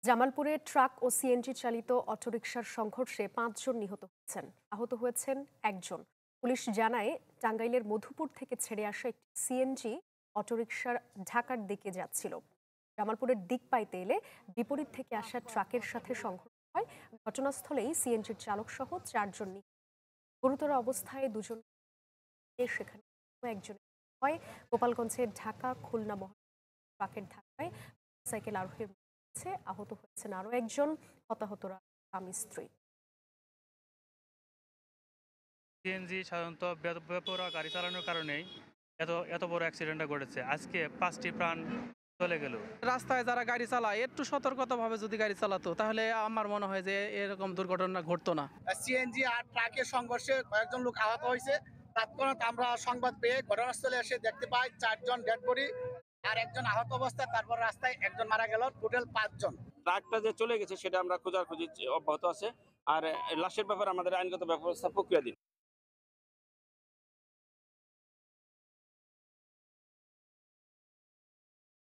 জামালপুরে ট্রাক ও সিএনজি চালিত অটোরিকশার সংঘর্ষে ৫ জন নিহত হয়েছেন। আহত হয়েছেন একজন। পুলিশ জানায়, টাঙ্গাইলের মধুপুর থেকে ছেড়ে আসা একটি সিএনজি অটোরিকশার ঢাকার দিকে যাচ্ছিল। জামালপুরের দিক পাইতে এলে বিপরীত থেকে আসা ট্রাকের সাথে সংঘর্ষ হয়। ঘটনাস্থলেই সিএনজির চালক সহ ৪ জন নিহত। গুরুতর অবস্থায় দুজন সেখানে একজন হয়। গোপালগঞ্জের ঢাকা খুলনা মহাসড়কে ট্রাকের ধাক্কায় সাইকেল আরোহীর আহত হয়েছেন আরো একজন। হতাহতরা স্বামী স্ত্রী। সিএনজি সাধারণত বেপরোয়া গাড়ি চালানোর কারণেই এত এত বড় অ্যাক্সিডেন্টটা ঘটেছে। আজকে ৫টি প্রাণ চলে গেল। রাস্তায় যারা গাড়ি চালায় একটু সতর্কতাভাবে যদি গাড়ি চালাতো তাহলে আমার মনে হয় যে এরকম দুর্ঘটনা ঘটতো না। সিএনজি আর ট্রাকের সংঘর্ষে কয়েকজন লোক আহত হয়েছে। তৎক্ষণাৎ আমরা সংবাদ পেয়ে ঘটনাস্থলে এসে দেখতে পাই ৪ জন ডেড বডি আর একজন আহত অবস্থায়। তারপর রাস্তায় একজন মারা গেল। টোটাল ৫ জন। ট্রাকটা যে চলে গেছে সেটা আমরা খোঁজাখুঁজি অব্যাহত আছে। আর লাশের ব্যাপারে আমাদের আইনগত ব্যবস্থা প্রক্রিয়াধীন।